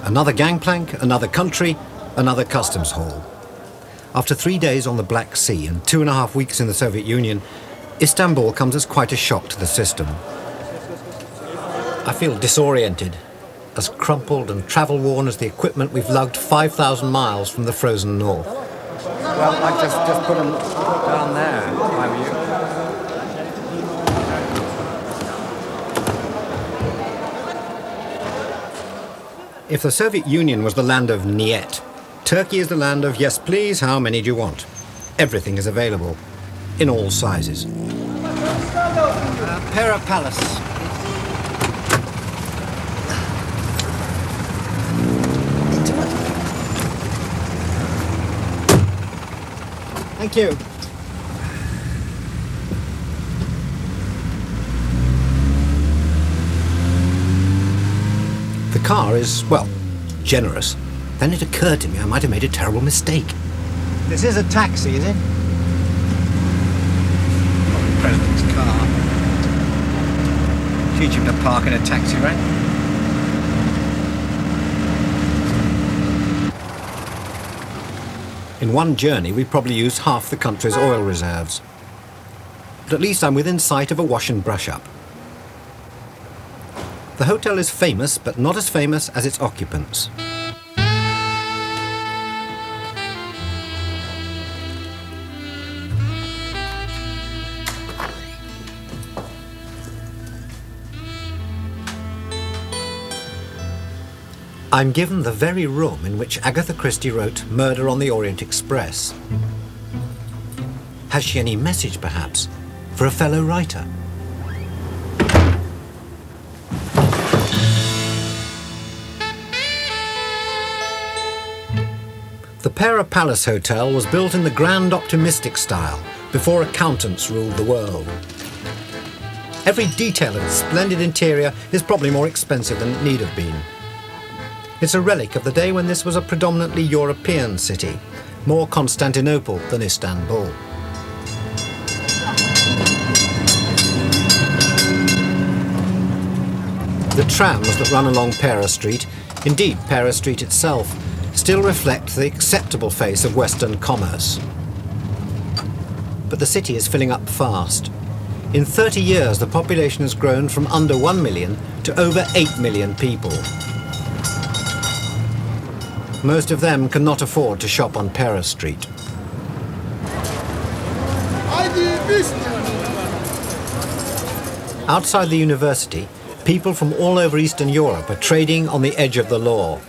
Another gangplank, another country, another customs hall. After 3 days on the Black Sea and 2.5 weeks in the Soviet Union, Istanbul comes as quite a shock to the system. I feel disoriented, as crumpled and travel-worn as the equipment we've lugged 5,000 miles from the frozen north. Well, I just put them down there, if I were you. If the Soviet Union was the land of Niet, Turkey is the land of yes please, how many do you want? Everything is available, in all sizes. Palace. Thank you. The car is, well, generous. Then it occurred to me I might have made a terrible mistake. This is a taxi, is it? The President's car. Teach him to park in a taxi rank. In one journey, we probably used half the country's oil reserves. But at least I'm within sight of a wash and brush up. The hotel is famous, but not as famous as its occupants. I'm given the very room in which Agatha Christie wrote Murder on the Orient Express. Has she any message, perhaps, for a fellow writer? The Pera Palace Hotel was built in the grand optimistic style, before accountants ruled the world. Every detail of its splendid interior is probably more expensive than it need have been. It's a relic of the day when this was a predominantly European city, more Constantinople than Istanbul. The trams that run along Pera Street, indeed Pera Street itself, still reflect the acceptable face of Western commerce. But the city is filling up fast. In 30 years, the population has grown from under 1 million to over 8 million people. Most of them cannot afford to shop on Pera Street. Outside the university, people from all over Eastern Europe are trading on the edge of the law,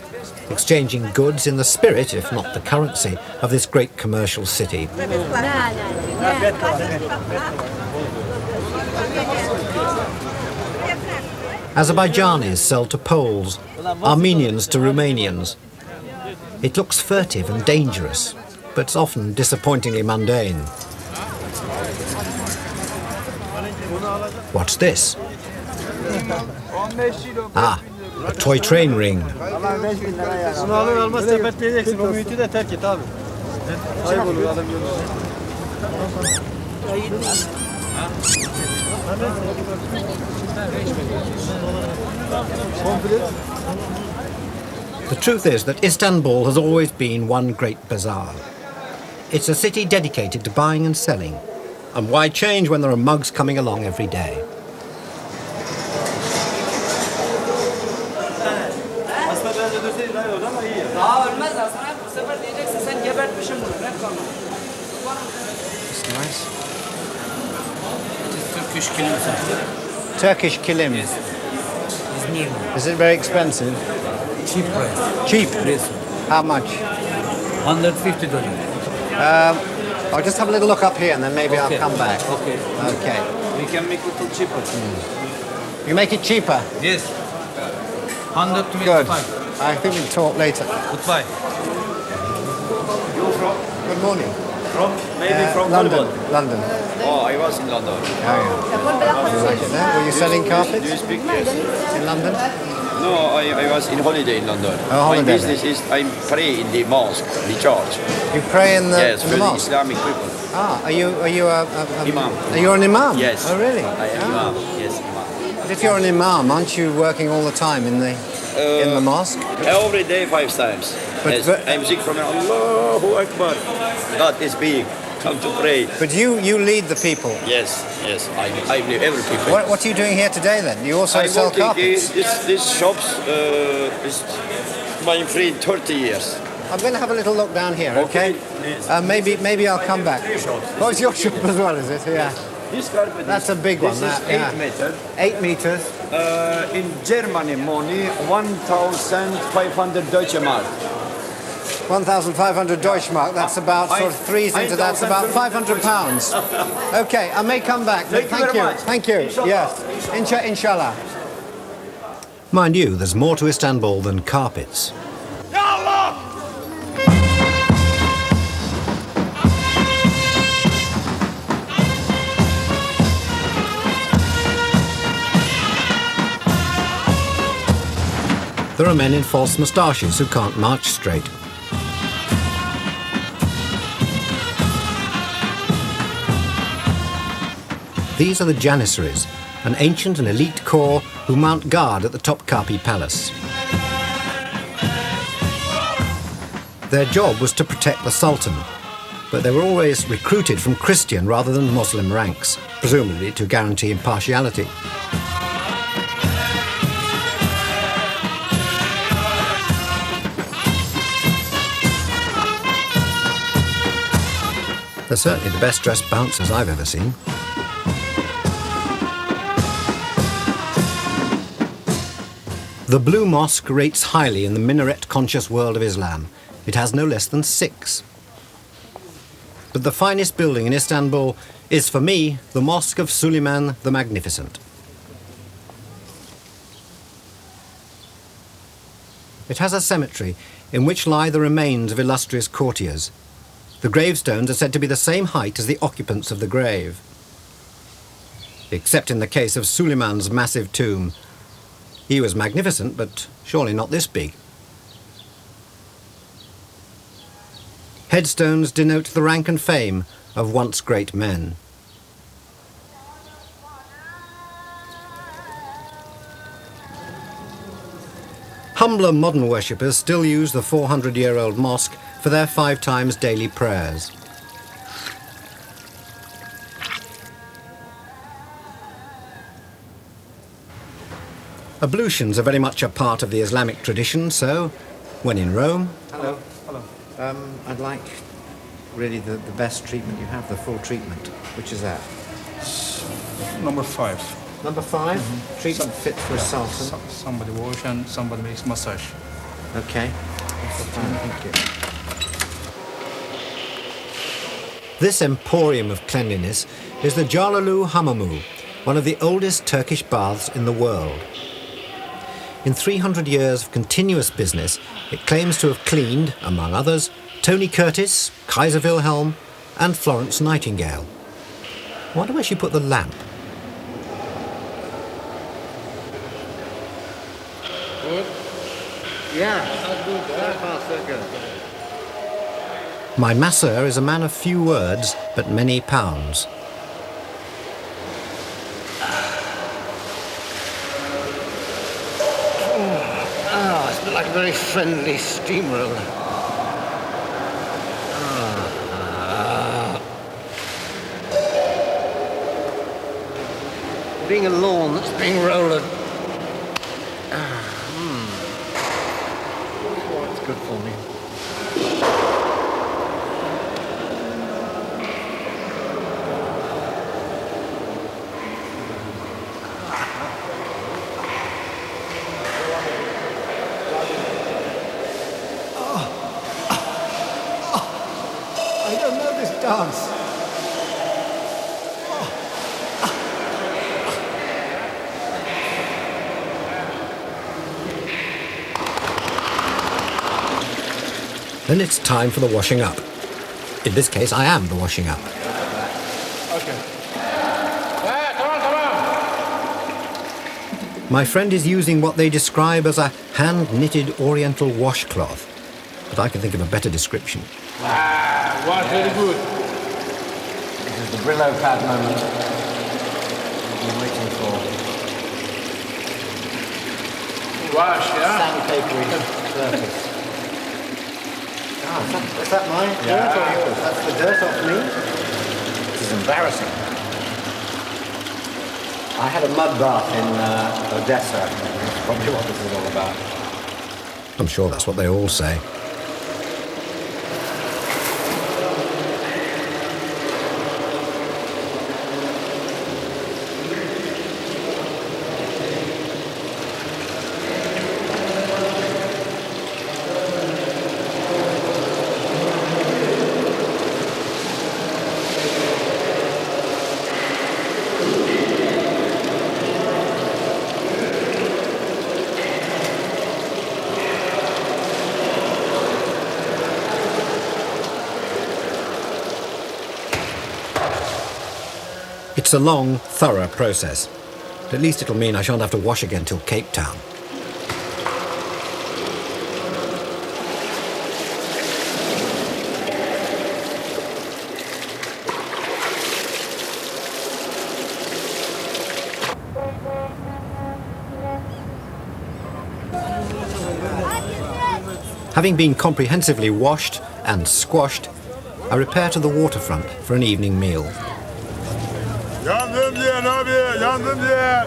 exchanging goods in the spirit, if not the currency, of this great commercial city. Azerbaijanis sell to Poles, Armenians to Romanians. It looks furtive and dangerous, but it's often disappointingly mundane. What's this? Ah, a toy train ring. The truth is that Istanbul has always been one great bazaar. It's a city dedicated to buying and selling. And why change when there are mugs coming along every day? It's nice. It is Turkish killing. Turkish kilim. Yes. It's new. Is it very expensive? Cheap price. Cheap? Yes. How much? $150. I'll just have a little look up here and then maybe Okay. I'll come back. Okay. Okay. We can make it a little cheaper. You make it cheaper? Yes. Good. 125. I think we'll talk later. Goodbye. You from? Good morning. From London. Hollywood. London. Oh, I was in London. Oh, yeah. You like it there? Were you selling Do carpets you speak? Yes. in London? No, I was in holiday in London. Oh, holiday. My business is I pray in the mosque, the church. You pray in the, Yes, in for the the mosque? Islamic people. Ah, are you Imam. Are you an imam? Yes. Oh, really? I am Ah. imam. Yes, imam. But if you're an imam, aren't you working all the time in the mosque? Every day 5 times. But- Yes, but- I'm sick from Allahu Akbar. God is big. Come to pray. But you lead the people. Yes, I believe every people. What are you doing here today then? You also I sell working carpets? this shops is my friend 30 years. I'm going to have a little look down here, okay? Yes. Maybe I'll come back. Oh, it's your shop as well, is it? Yeah. This carpet That's a big one, This that, is yeah. 8 meters. 8 meters. In Germany money 1,500 Deutsche Mark. 1,500 Deutschmark, that's about, sort of threes into that's about 500 pounds. Okay, I may come back, but Thank you very much. Thank you, yes. Inshallah. Mind you, there's more to Istanbul than carpets. There are men in false moustaches who can't march straight. These are the Janissaries, an ancient and elite corps who mount guard at the Topkapi Palace. Their job was to protect the Sultan, but they were always recruited from Christian rather than Muslim ranks, presumably to guarantee impartiality. They're certainly the best dressed bouncers I've ever seen. The Blue Mosque rates highly in the minaret-conscious world of Islam. It has no less than 6. But the finest building in Istanbul is, for me, the Mosque of Suleiman the Magnificent. It has a cemetery in which lie the remains of illustrious courtiers. The gravestones are said to be the same height as the occupants of the grave. Except in the case of Suleiman's massive tomb. He was magnificent, but surely not this big. Headstones denote the rank and fame of once great men. Humbler modern worshippers still use the 400-year-old mosque for their 5 times daily prayers. Ablutions are very much a part of the Islamic tradition, so when in Rome... Hello. I'd like really the best treatment you have, the full treatment. Which is that? Number 5. Number 5? Treatment fit for a sultan. Somebody wash and somebody makes massage. Okay. Thank you. This emporium of cleanliness is the Jalalu Hamamu, one of the oldest Turkish baths in the world. In 300 years of continuous business, it claims to have cleaned, among others, Tony Curtis, Kaiser Wilhelm, and Florence Nightingale. I wonder where she put the lamp. Good? Yeah, that's good. That's good. My masseur is a man of few words, but many pounds. It's like a very friendly steam roller. Being a lawn that's being rolled. Oh, it's good for me. chance. Then it's time for the washing up. In this case, I am the washing up. Okay. My friend is using what they describe as a hand-knitted oriental washcloth, but I can think of a better description. Wash very good. This is the Brillo pad moment I've been waiting for. Wash, yeah? Sandpapery surface. Oh, is that mine? Yeah. Dirt or yours? That's the dirt off me? This is embarrassing. I had a mud bath in Odessa. That's probably what this is all about. I'm sure that's what they all say. It's a long, thorough process. But at least it'll mean I shan't have to wash again till Cape Town. Having been comprehensively washed and squashed, I repair to the waterfront for an evening meal. Yandım diyen abi, yandım diyen.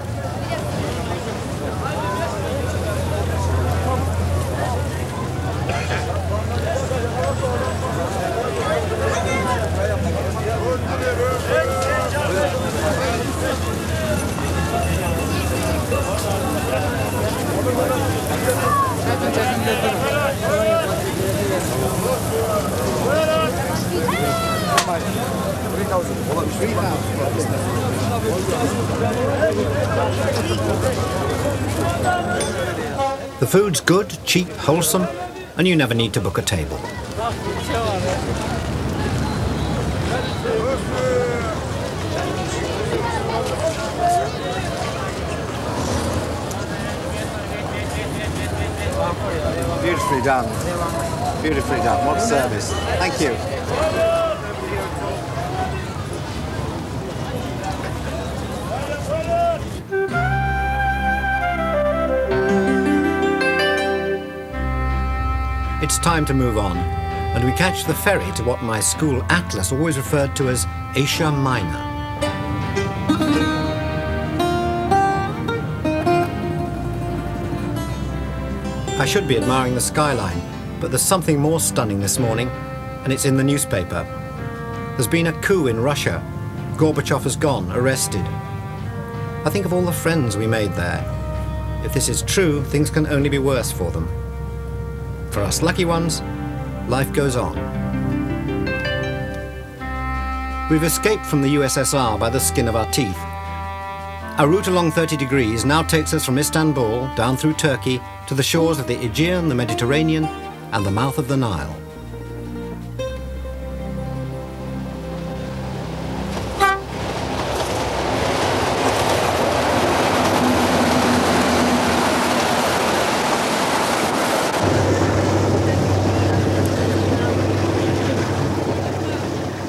The food's good, cheap, wholesome, and you never need to book a table. Beautifully done. Beautifully done. What service. Thank you. It's time to move on, and we catch the ferry to what my school atlas always referred to as Asia Minor. I should be admiring the skyline, but there's something more stunning this morning, and it's in the newspaper. There's been a coup in Russia. Gorbachev has gone, arrested. I think of all the friends we made there. If this is true, things can only be worse for them. For us lucky ones, life goes on. We've escaped from the USSR by the skin of our teeth. Our route along 30 degrees now takes us from Istanbul down through Turkey to the shores of the Aegean, the Mediterranean, and the mouth of the Nile.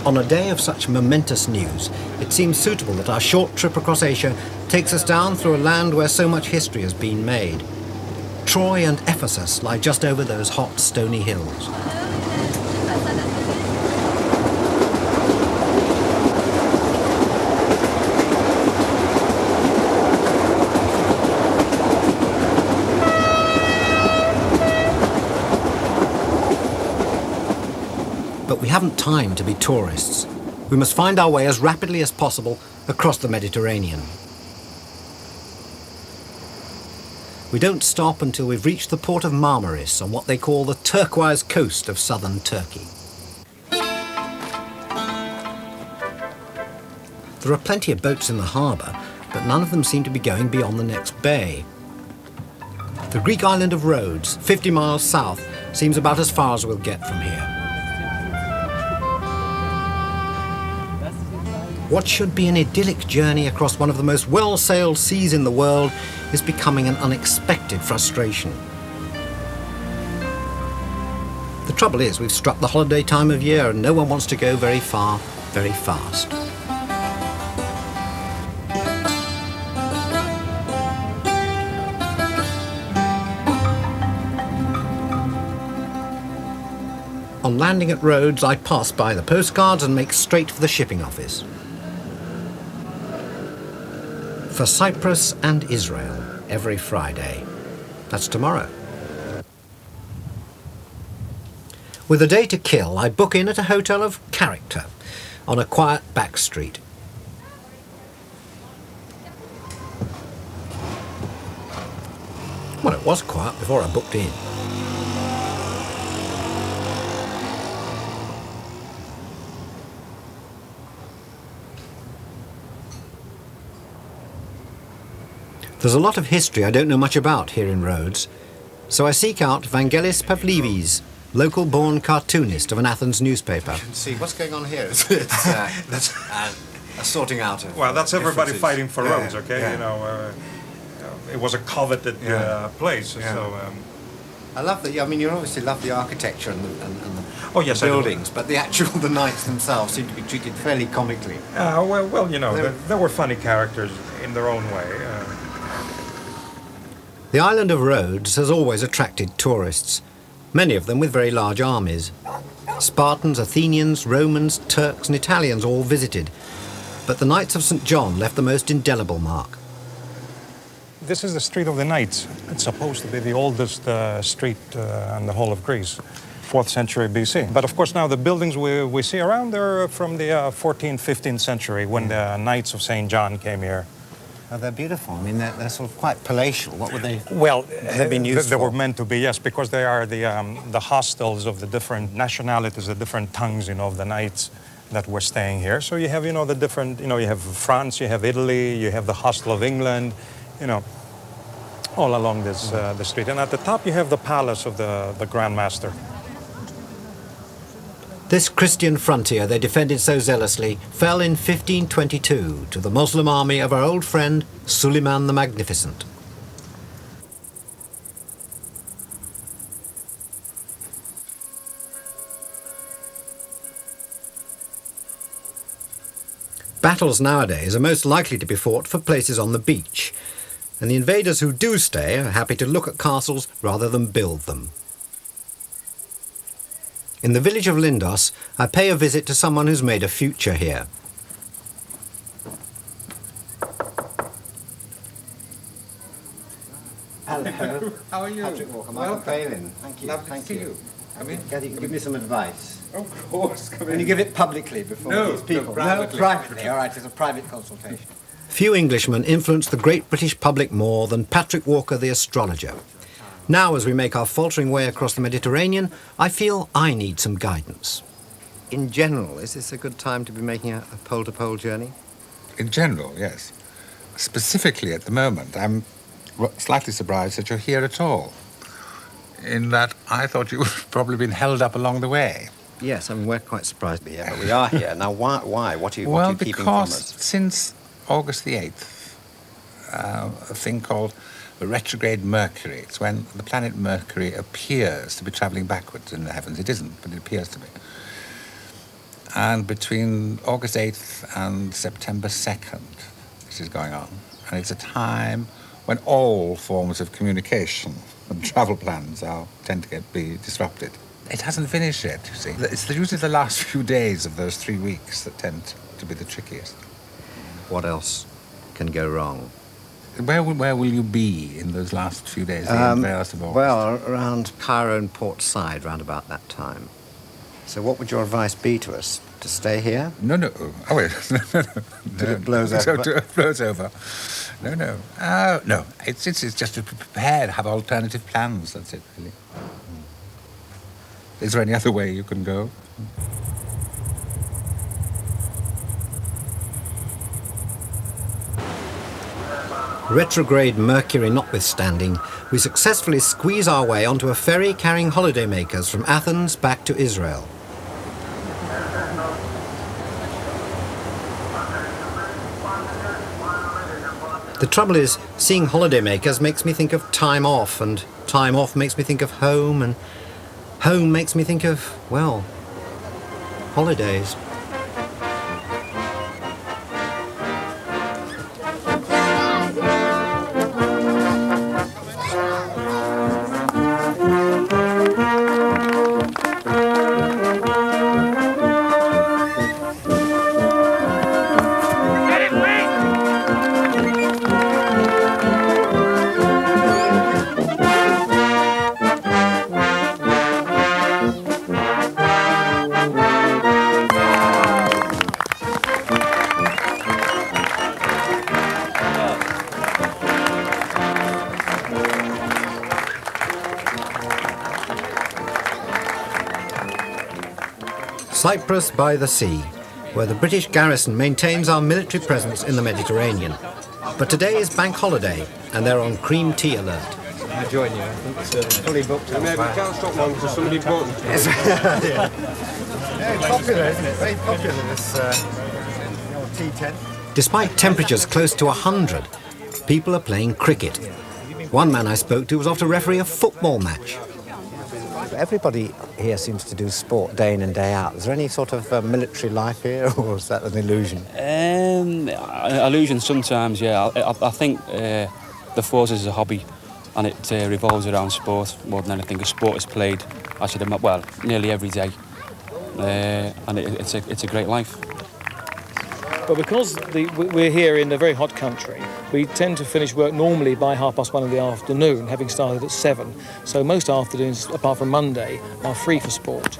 On a day of such momentous news, it seems suitable that our short trip across Asia takes us down through a land where so much history has been made. Troy and Ephesus lie just over those hot, stony hills. But we haven't time to be tourists. We must find our way as rapidly as possible across the Mediterranean. We don't stop until we've reached the port of Marmaris on what they call the turquoise coast of southern Turkey. There are plenty of boats in the harbour, but none of them seem to be going beyond the next bay. The Greek island of Rhodes, 50 miles south, seems about as far as we'll get from here. What should be an idyllic journey across one of the most well-sailed seas in the world is becoming an unexpected frustration. The trouble is, we've struck the holiday time of year and no one wants to go very far, very fast. On landing at Rhodes, I pass by the postcards and make straight for the shipping office. For Cyprus and Israel, every Friday. That's tomorrow. With a day to kill, I book in at a hotel of character on a quiet back street. Well, it was quiet before I booked in. There's a lot of history I don't know much about here in Rhodes, so I seek out Vangelis Pavlidis, local-born cartoonist of an Athens newspaper. You can see what's going on here. That's a sorting out of. Well, that's everybody fighting for Rhodes, okay? Yeah. You know, it was a coveted place. Yeah. So. I love the. I mean, you obviously love the architecture and the buildings, but the knights themselves seem to be treated fairly comically. Well, you know, there were funny characters in their own way. The island of Rhodes has always attracted tourists, many of them with very large armies. Spartans, Athenians, Romans, Turks and Italians all visited, but the Knights of St. John left the most indelible mark. This is the Street of the Knights. It's supposed to be the oldest street in the whole of Greece, 4th century BC. But of course now the buildings we see around are from the 14th, 15th century when the Knights of St. John came here. Oh, they're beautiful. I mean, they're sort of quite palatial. What were they? Well, they've been used they were meant to be, yes, because they are the hostels of the different nationalities, the different tongues, you know, of the knights that were staying here. So you have, you know, the different, you know, you have France, you have Italy, you have the hostel of England, you know, all along this the street. And at the top you have the palace of the Grand Master. This Christian frontier they defended so zealously fell in 1522 to the Muslim army of our old friend Suleiman the Magnificent. Battles nowadays are most likely to be fought for places on the beach, and the invaders who do stay are happy to look at castles rather than build them. In the village of Lindos, I pay a visit to someone who's made a future here. Hello. How are you? Patrick Walker, Michael Palin. Thank you. Lovely to see you. Come in. Give me some advice. Of course, come in. Can you give it publicly before these people? No, privately. No, privately. All right, it's a private consultation. Few Englishmen influenced the great British public more than Patrick Walker, the astrologer. Now, as we make our faltering way across the Mediterranean, I feel I need some guidance. In general, is this a good time to be making a pole-to-pole journey? In general, yes. Specifically at the moment, I'm slightly surprised that you're here at all. In that I thought you would have probably been held up along the way. Yes, I mean, we're quite surprised to be here, but we are here. Now, why? What are you keeping from because us? Since August the 8th, a thing called the retrograde Mercury. It's when the planet Mercury appears to be travelling backwards in the heavens. It isn't, but it appears to be. And between August 8th and September 2nd, this is going on. And it's a time when all forms of communication and travel plans tend to be disrupted. It hasn't finished yet, you see. It's usually the last few days of those 3 weeks that tend to be the trickiest. What else can go wrong? Where will you be in those last few days, the last of August? Well, around Cairo and Port Said, round about that time. So what would your advice be to us? To stay here? No. Oh, wait. No. Till it blows over? Till it blows over. No. No. It's just to be prepared, have alternative plans, that's it, really. Is there any other way you can go? Retrograde Mercury notwithstanding, we successfully squeeze our way onto a ferry carrying holidaymakers from Athens back to Israel. The trouble is, seeing holidaymakers makes me think of time off, and time off makes me think of home, and home makes me think of, well, holidays. Cyprus by the sea, where the British garrison maintains our military presence in the Mediterranean. But today is bank holiday, and they're on cream tea alert. I join you. I think it's fully booked. Maybe we can't stop long because somebody bought them. Very popular, isn't it? Very popular, this old tea tent. Despite temperatures close to 100, people are playing cricket. One man I spoke to was off to referee a football match. Everybody here seems to do sport day in and day out. Is there any sort of military life here, or is that an illusion? Illusion sometimes, yeah. I think the forces is a hobby, and it revolves around sport more than anything. Sport is played, nearly every day, and it's a great life. But because we're here in a very hot country, we tend to finish work normally by 1:30 in the afternoon, having started at 7. So most afternoons, apart from Monday, are free for sport.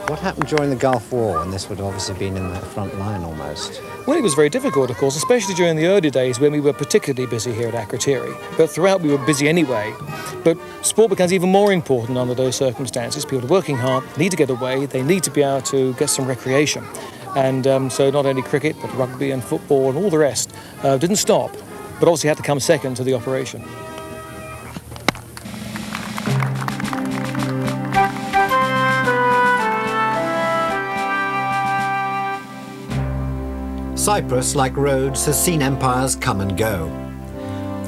What happened during the Gulf War, and this would have obviously been in the front line almost? Well, it was very difficult, of course, especially during the early days when we were particularly busy here at Akrotiri. But throughout we were busy anyway. But sport becomes even more important under those circumstances. People are working hard, need to get away, they need to be able to get some recreation. And so not only cricket, but rugby and football and all the rest didn't stop, but obviously had to come second to the operation. Cyprus, like Rhodes, has seen empires come and go.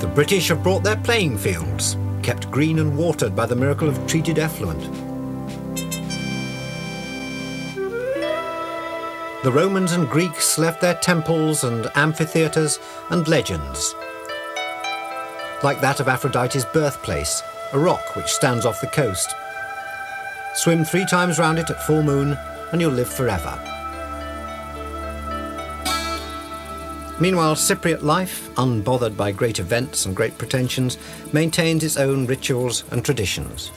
The British have brought their playing fields, kept green and watered by the miracle of treated effluent. The Romans and Greeks left their temples and amphitheatres and legends, like that of Aphrodite's birthplace, a rock which stands off the coast. Swim 3 times round it at full moon and you'll live forever. Meanwhile, Cypriot life, unbothered by great events and great pretensions, maintains its own rituals and traditions.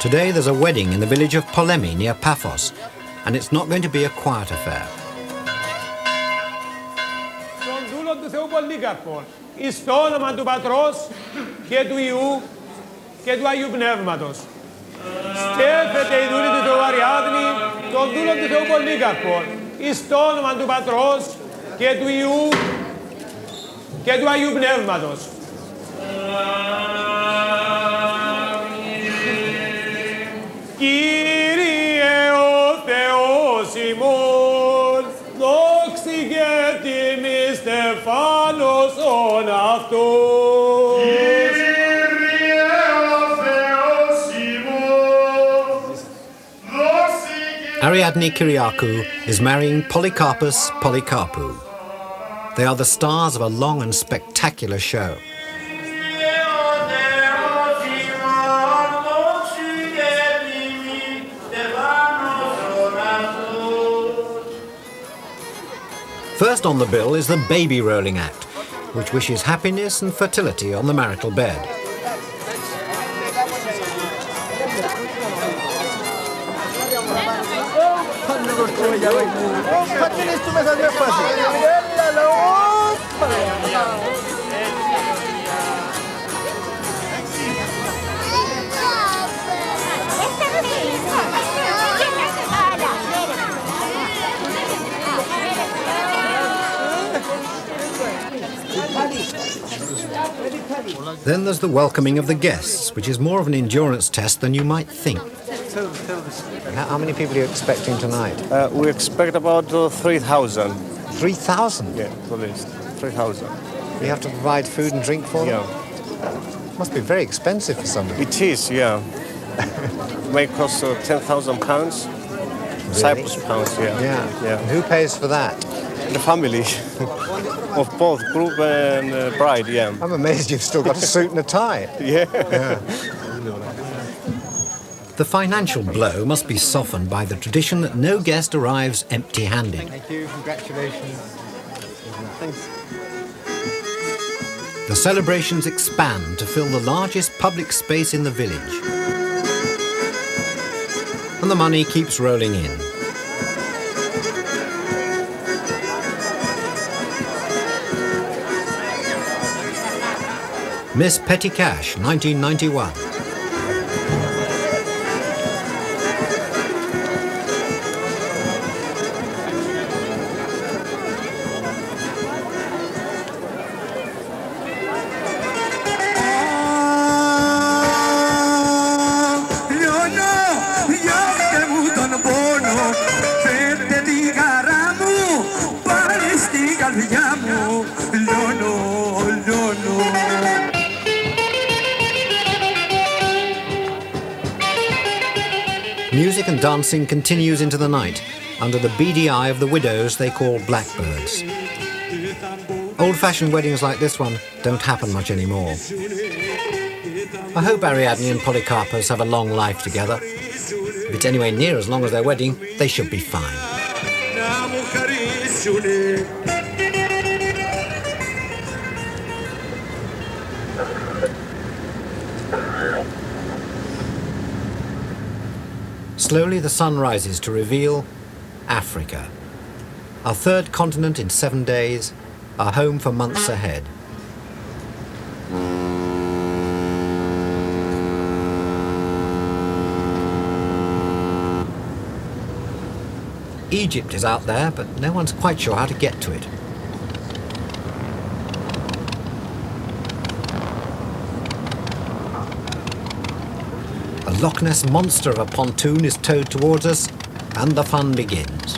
Today there's a wedding in the village of Polemi near Paphos, and it's not going to be a quiet affair. Τον δούλο του Θεού Πολύκαρπον, εις το όνομα του Πατρός και του Υιού και του Αγίου Πνεύματος. Σκέφτεται η δούλη του Θεού Αριάδνη, τον δούλο του Θεού Πολύκαρπον, εις το όνομα του Πατρός και του Υιού και του Αγίου Πνεύματος. Κύριε ο Θεός ημών, δόξη και τιμή στεφάνος ον αυτός. Κύριε ο Θεός ημών, δόξη και... Ariadne Kyriakou is marrying Polycarpus Polycarpou. They are the stars of a long and spectacular show. First on the bill is the baby rolling act, which wishes happiness and fertility on the marital bed. Then there's the welcoming of the guests, which is more of an endurance test than you might think. How many people are you expecting tonight? We expect about 3,000. 3,000? Yeah, at least 3,000. You have to provide food and drink for them? Yeah. Must be very expensive for somebody. It is, yeah. May cost 10,000 pounds. Really? Cyprus pounds, yeah. Yeah. And who pays for that? The family of both group and bride, yeah. I'm amazed you've still got a suit and a tie. Yeah. The financial blow must be softened by the tradition that no guest arrives empty-handed. Thank you, congratulations. Thanks. The celebrations expand to fill the largest public space in the village. And the money keeps rolling in. Miss Petty Cash, 1991. Music and dancing continues into the night, under the beady eye of the widows they call blackbirds. Old-fashioned weddings like this one don't happen much anymore. I hope Ariadne and Polycarpus have a long life together. If it's anywhere near as long as their wedding, they should be fine. Slowly the sun rises to reveal Africa. Our third continent in 7 days, our home for months ahead. Egypt is out there, but no one's quite sure how to get to it. A Loch Ness monster of a pontoon is towed towards us, and the fun begins.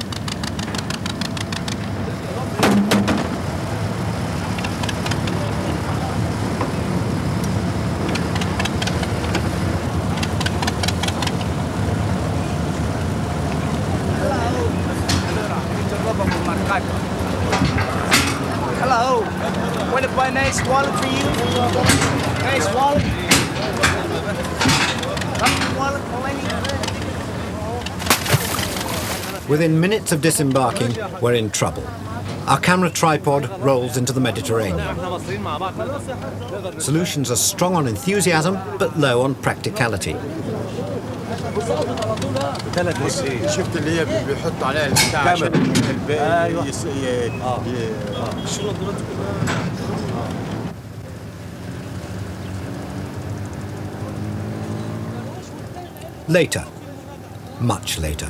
Hello. Want to buy a nice wallet for you? Nice wallet. Within minutes of disembarking, we're in trouble. Our camera tripod rolls into the Mediterranean. Solutions are strong on enthusiasm, but low on practicality. شفت اللي هي بيحط عليها البتاع عشان Later. Much later.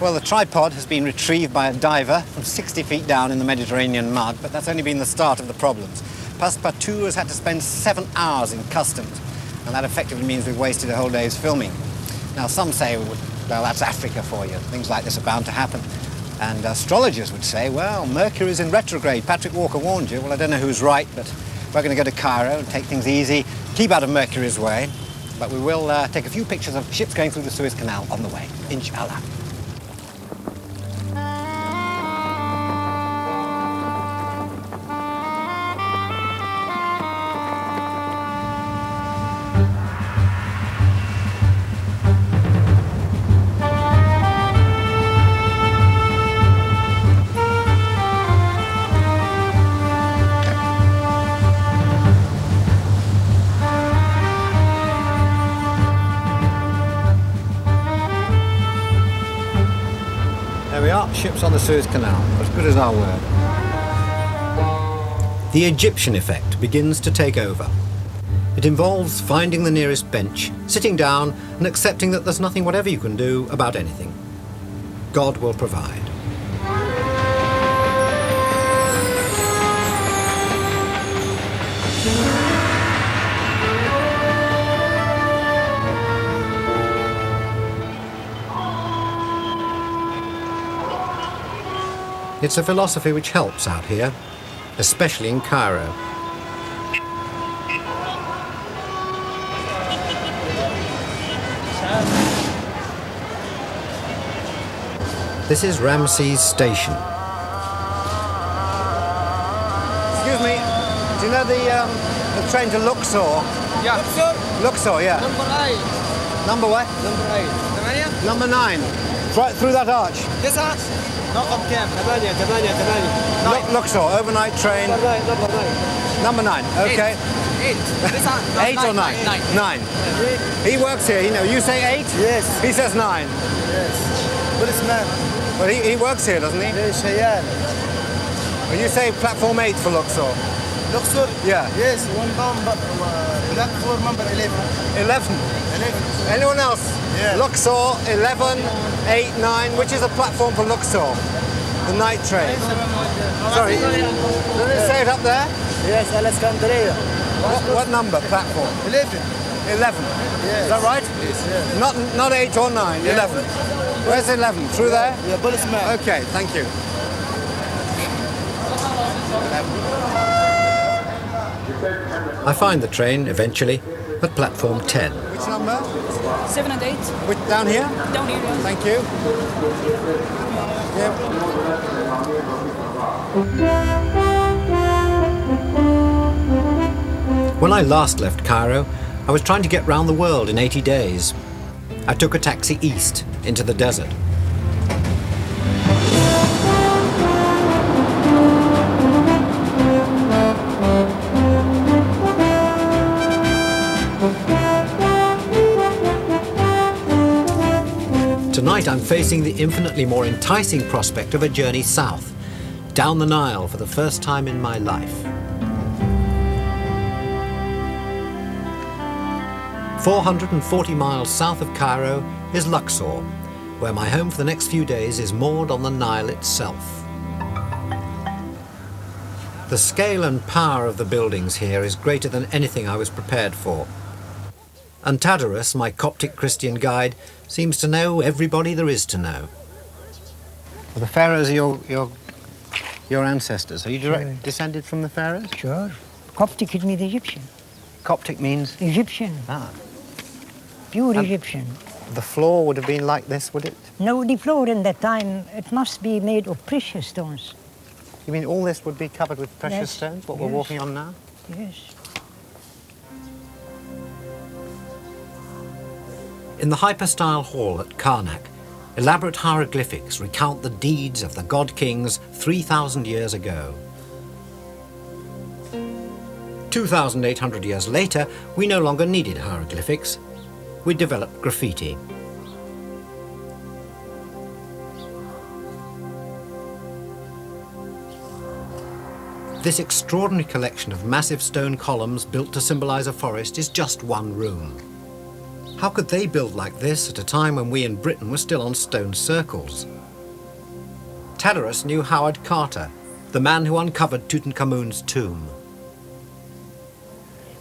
Well, the tripod has been retrieved by a diver from 60 feet down in the Mediterranean mud, but that's only been the start of the problems. Passepartout has had to spend 7 hours in customs, and that effectively means we've wasted a whole day's filming. Now, some say, well, that's Africa for you. Things like this are bound to happen. And astrologers would say, well, Mercury's in retrograde. Patrick Walker warned you. Well, I don't know who's right, but we're going to go to Cairo and take things easy, keep out of Mercury's way. But we will take a few pictures of ships going through the Suez Canal on the way, inshallah. Ships on the Suez Canal, as good as our word. The Egyptian effect begins to take over. It involves finding the nearest bench, sitting down and accepting that there's nothing whatever you can do about anything. God will provide. It's a philosophy which helps out here, especially in Cairo. This is Ramses Station. Excuse me, do you know the train to Luxor? Yeah. Luxor, yeah. Number 8. Number what? Number 8. Number 9. Right through that arch. This arch? رقم كام؟ 8. Luxor, overnight train. Number 9, okay. 8. This arch? 8 or 9? 9. He works here, you say 8? Yes. He says 9. Yes. Policeman. Well, he works here, doesn't he? Yes, شيال. Well, you say platform 8 for Luxor. Luxor? Yeah. Yes, platform number 11. 11? 11. Anyone else? Yeah. Luxor, 11, 8, 9. Which is the platform for Luxor? The night train. Sorry. Does it say it up there? Yes, Alexandria. What number platform? 11. 11. Yes. Is that right? Yes. Not 8 or 9, 11. Where's 11? Through there? Yeah, policeman. Okay, thank you. I find the train, eventually, at platform 10. Which number? 7 and 8. Which, down here? Down here. Thank you. Yep. When I last left Cairo, I was trying to get round the world in 80 days. I took a taxi east into the desert. Tonight I'm facing the infinitely more enticing prospect of a journey south, down the Nile for the first time in my life. 440 miles south of Cairo is Luxor, where my home for the next few days is moored on the Nile itself. The scale and power of the buildings here is greater than anything I was prepared for. And Tadarus, my Coptic Christian guide, seems to know everybody there is to know. Well, the pharaohs are your ancestors. Are you descended from the pharaohs? Sure. Coptic, it means Egyptian. Coptic means? Egyptian. Ah. Pure Egyptian. The floor would have been like this, would it? No, the floor in that time, it must be made of precious stones. You mean all this would be covered with precious Yes. stones, what we're Yes. walking on now? Yes. In the hyper-style hall at Karnak, elaborate hieroglyphics recount the deeds of the god-kings 3,000 years ago. 2,800 years later, we no longer needed hieroglyphics. We developed graffiti. This extraordinary collection of massive stone columns built to symbolize a forest is just one room. How could they build like this at a time when we in Britain were still on stone circles? Tadarus knew Howard Carter, the man who uncovered Tutankhamun's tomb.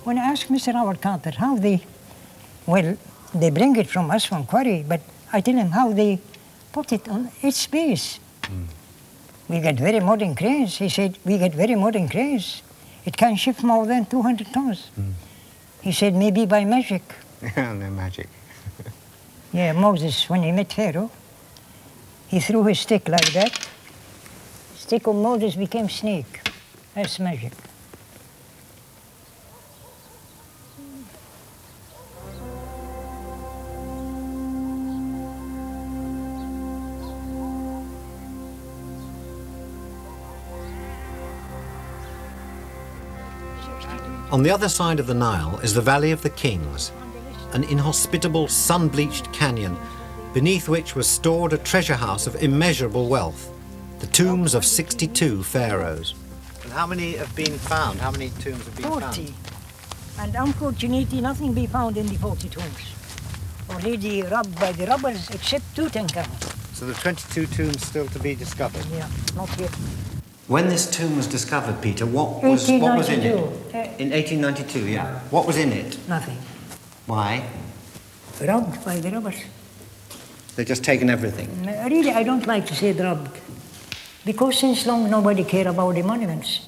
When I asked Mr. Howard Carter how they bring it from us from Quarry, but I tell him how they put it on its base. We get very modern cranes. He said, we get very modern cranes. It can shift more than 200 tons. He said, maybe by magic. No magic. Yeah, Moses, when he met Pharaoh, he threw his stick like that. Stick of Moses became snake. That's magic. On the other side of the Nile is the Valley of the Kings, an inhospitable, sun-bleached canyon beneath which was stored a treasure house of immeasurable wealth, the tombs of 62 pharaohs. And how many have been found? How many tombs have been 40. And unfortunately, nothing be found in the 40 tombs. Already robbed by the robbers, except Tutankhamun. So the 22 tombs still to be discovered? Yeah, not yet. When this tomb was discovered, Peter, what was in it? 1892. In 1892, yeah. What was in it? Nothing. Why? Robbed by the robbers. They've just taken everything. Really, I don't like to say robbed. Because since long nobody care about the monuments.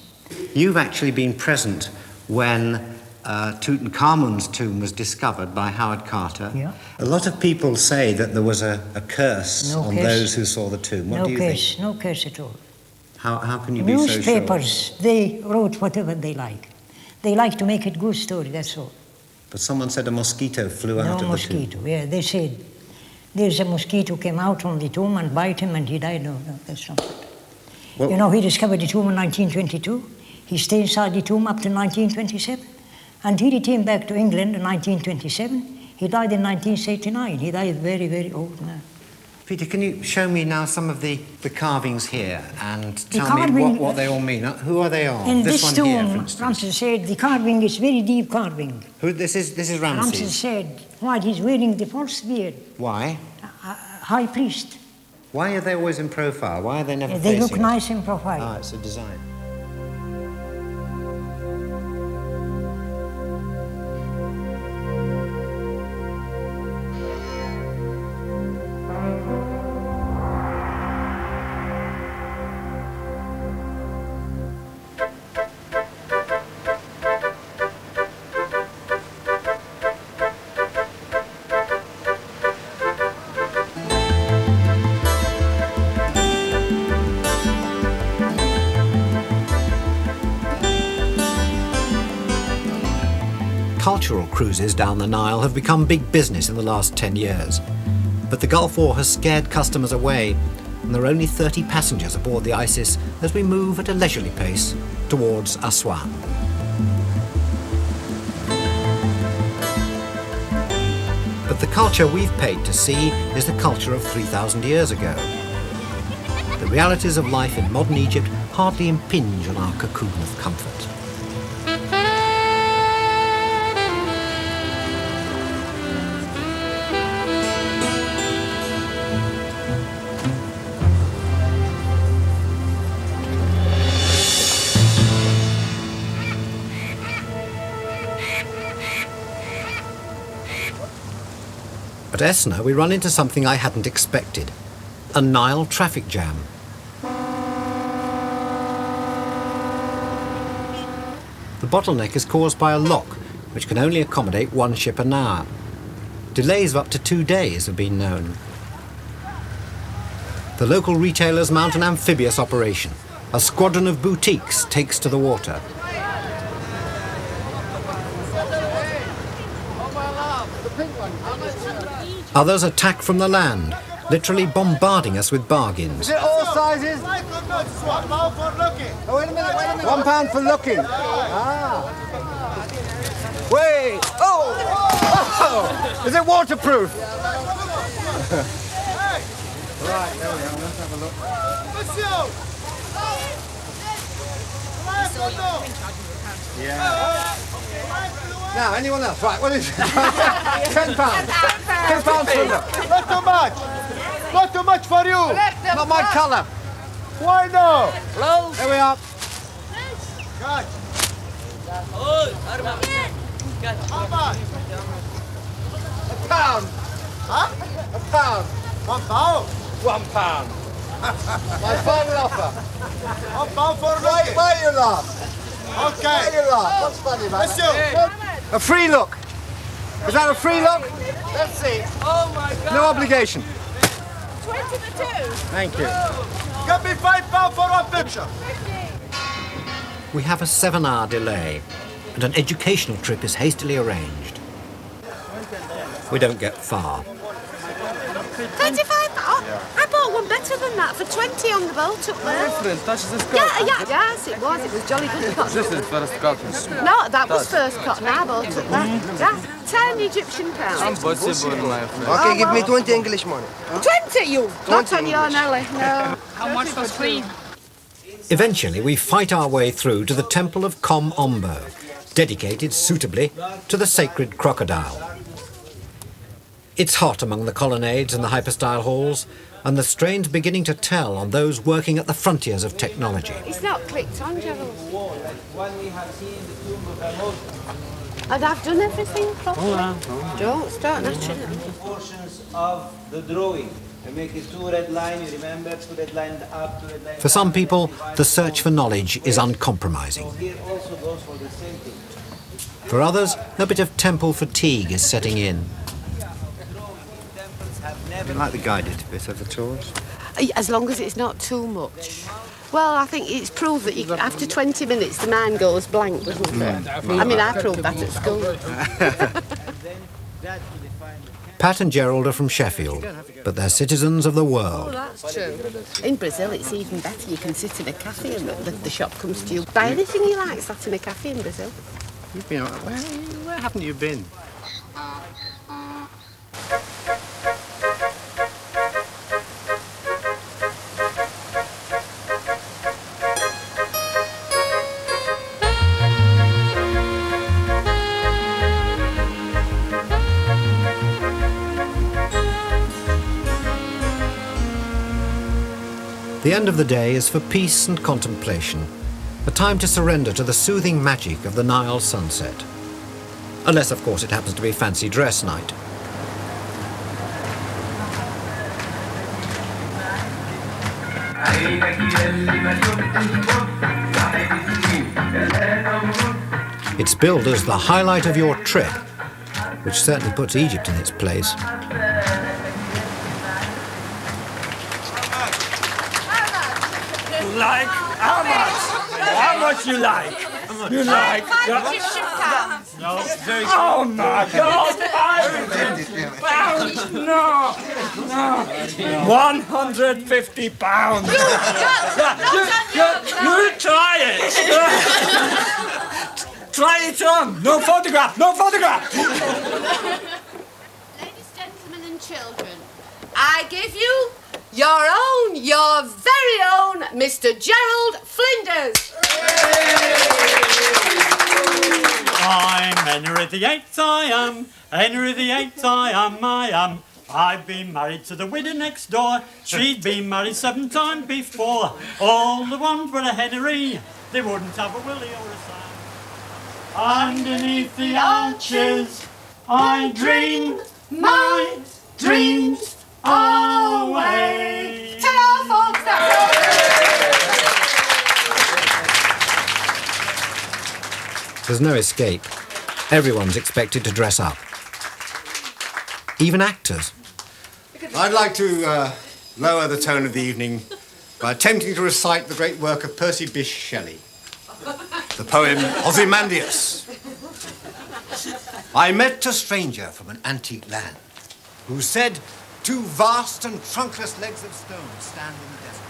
You've actually been present when Tutankhamun's tomb was discovered by Howard Carter. Yeah. A lot of people say that there was a curse on those who saw the tomb. What do you think? No curse at all. How can you be so sure? Newspapers, they wrote whatever they like. They like to make it good story, that's all. But someone said a mosquito flew out of the tomb. No mosquito, yeah, they said there's a mosquito came out from the tomb and bite him and he died. No, that's not it. Well, you know, he discovered the tomb in 1922. He stayed inside the tomb up to 1927. Until he came back to England in 1927. He died in 1969. He died very, very old now. Peter, can you show me now some of the carvings here and tell me what they all mean? Who are they on? In this one here, for tomb, instance. Ramses said the carving is very deep carving. This is Ramses? Ramses said, why, he's wearing the false beard. Why? High priest. Why are they always in profile? Why are they never They facing look nice in profile. Ah, it's a design. Cultural cruises down the Nile have become big business in the last 10 years. But the Gulf War has scared customers away, and there are only 30 passengers aboard the Isis as we move at a leisurely pace towards Aswan. But the culture we've paid to see is the culture of 3,000 years ago. The realities of life in modern Egypt hardly impinge on our cocoon of comfort. At Esna, we run into something I hadn't expected, a Nile traffic jam. The bottleneck is caused by a lock, which can only accommodate one ship an hour. Delays of up to 2 days have been known. The local retailers mount an amphibious operation. A squadron of boutiques takes to the water. Others attack from the land, literally bombarding us with bargains. Is it all sizes? £1 for looking. Oh, wait a minute. £1 for looking. Ah. Wait. Oh! Is it waterproof? Right, there we go. Let's have a look. Yeah. Now, anyone else? Right, what is it? £10. £10 for a look. Not too much. Not too much for you. Not my colour. Why no? Close. There we are. Catch. How much? £1. Huh? £1. £1. £1. My final offer. £1 for a look. Why you laugh? Okay. Why you laugh? What's funny about it? A free look. Is that a free look? Let's see. Oh my God. No obligation. 20 to 2. Thank you. Give me £5 for one picture. We have a 7-hour delay, and an educational trip is hastily arranged. We don't get far. 35? Oh, I bought one better than that for 20 on the boat up there. Different, that's the cut. Yes, it was. It was jolly good cotton. This is first cotton. No, that was first cotton. I bought it there. Yeah, 10 Egyptian pounds. Impossible, my friend. Okay, give me 20 English money. 20, you? Not on your Nelly, no. How much for free? Eventually, we fight our way through to the temple of Kom Ombo, dedicated suitably to the sacred crocodile. It's hot among the colonnades and the hypostyle halls, and the strain's beginning to tell on those working at the frontiers of technology. It's not clicked on, Gerald. And I've done everything properly. Don't start naturally. Portions of the drawing. Make it 2 red line, you remember? 2 red line up, 2 red line For some people, the search for knowledge is uncompromising. Here also goes for the same thing. For others, a bit of temple fatigue is setting in. You like the guided bit of the tours? As long as it's not too much. Well, I think it's proved that after 20 minutes the mind goes blank, doesn't it? I mean, I proved that at school. Pat and Gerald are from Sheffield, but they're citizens of the Oh, world. that's true. In Brazil, it's even better. You can sit in a cafe and the shop comes to you. Buy anything you like, sat in a cafe in Brazil. You've been, where haven't you been? The end of the day is for peace and contemplation, a time to surrender to the soothing magic of the Nile sunset. Unless, of course, it happens to be fancy dress night. It's billed as the highlight of your trip, which certainly puts Egypt in its place. Like how much? How much you like? You like? No, very Oh my God! £500? No, no. £150. You try it. Try it on. No photograph. No photograph. Ladies, gentlemen and children, I give you your very own Mr. Gerald Flinders. I'm Henry VIII, I am. Henry VIII, I am. I've been married to the widow next door. She'd been married 7 times before. All the ones were a Henry. They wouldn't have a Willie or a Sam. Underneath the arches, I dream my dreams away. Ta-ra, folks! There's no escape. Everyone's expected to dress up. Even actors. I'd like to lower the tone of the evening by attempting to recite the great work of Percy Bysshe Shelley, the poem Ozymandias. I met a stranger from an antique land who said, 2 vast and trunkless legs of stone stand in the desert.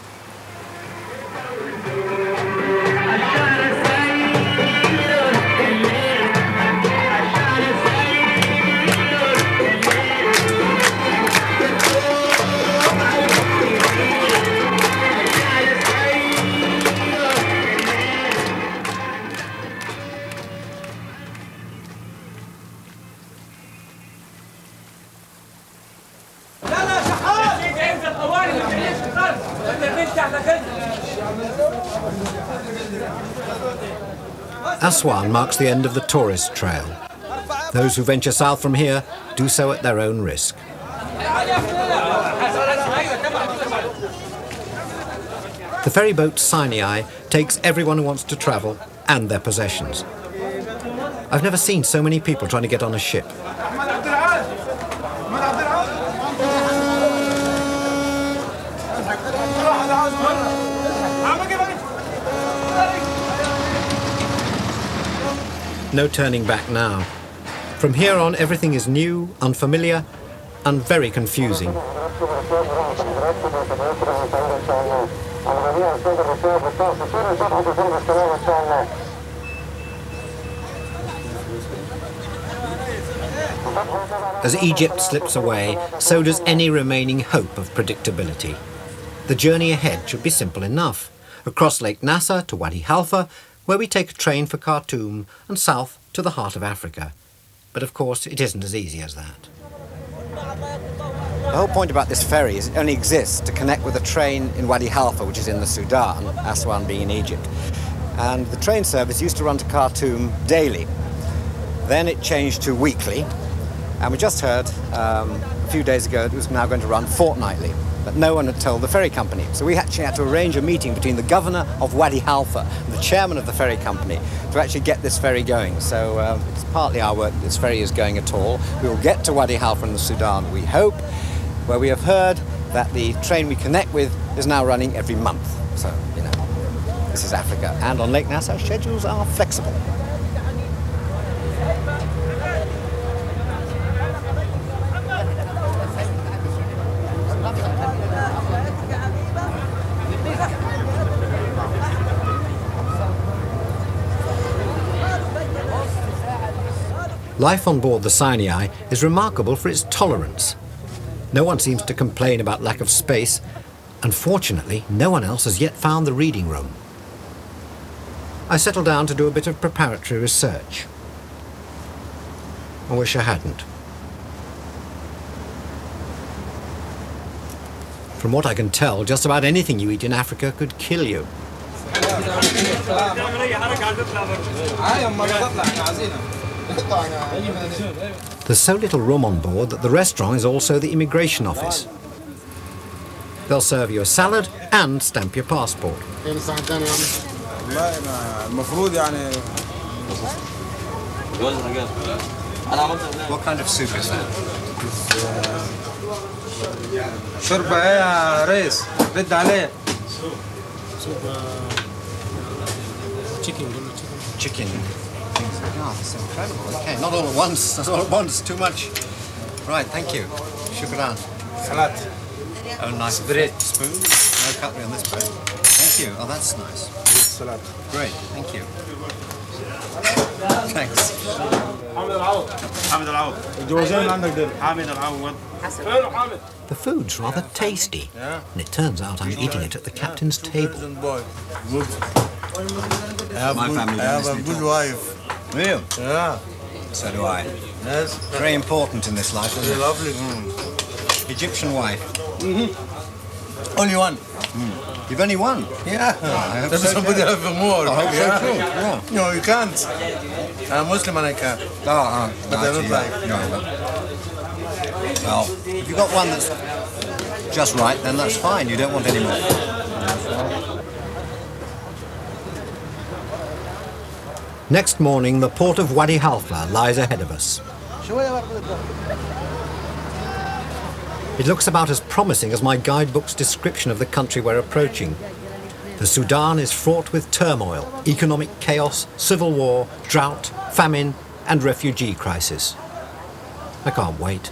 Aswan marks the end of the tourist trail. Those who venture south from here do so at their own risk. The ferry boat Sinai takes everyone who wants to travel and their possessions. I've never seen so many people trying to get on a ship. No turning back now. From here on, everything is new, unfamiliar, and very confusing. As Egypt slips away, so does any remaining hope of predictability. The journey ahead should be simple enough. Across Lake Nasser to Wadi Halfa, where we take a train for Khartoum and south to the heart of Africa. But of course, it isn't as easy as that. The whole point about this ferry is it only exists to connect with a train in Wadi Halfa, which is in the Sudan, Aswan being in Egypt. And the train service used to run to Khartoum daily. Then it changed to weekly, And we just heard a few days ago it was now going to run fortnightly, but no one had told the ferry company. So we actually had to arrange a meeting between the governor of Wadi Halfa and the chairman of the ferry company to actually get this ferry going. So it's partly our work that this ferry is going at all. We will get to Wadi Halfa in the Sudan, we hope, where we have heard that the train we connect with is now running every month. So, you know, this is Africa. And on Lake Nasser, schedules are flexible. Life on board the Sinai is remarkable for its tolerance. No one seems to complain about lack of space, and fortunately, no one else has yet found the reading room. I settled down to do a bit of preparatory research. I wish I hadn't. From what I can tell, just about anything you eat in Africa could kill you. There's so little room on board that the restaurant is also the immigration office. They'll serve you a salad and stamp your passport. What kind of soup is that? شوربة ايه يا ريس رد عليه Chicken. Oh, that's incredible. Okay, not all at once. Not all at once. Too much. Right, thank you. Shukran. Salad. Oh, nice. Spoon. No cutlery on this bread. Thank you. Oh, that's nice. Salad. Great. Thank you. Thanks. The food's rather tasty, and it turns out I'm eating it at the captain's table. My family I have a good wife. Real? Yeah. So do I. Yes. Very important in this life, isn't it? Lovely. Egyptian wife. Only one. You've only one? Yeah. I hope Maybe so somebody too. have more. I hope so Yeah. too. Yeah. No, you can't. I'm Muslim and I can't. But I don't like. Well, if you've got one that's just right, then that's fine. You don't want any more. Next morning, the port of Wadi Halfa lies ahead of us. It looks about as promising as my guidebook's description of the country we're approaching. The Sudan is fraught with turmoil, economic chaos, civil war, drought, famine, and refugee crisis. I can't wait.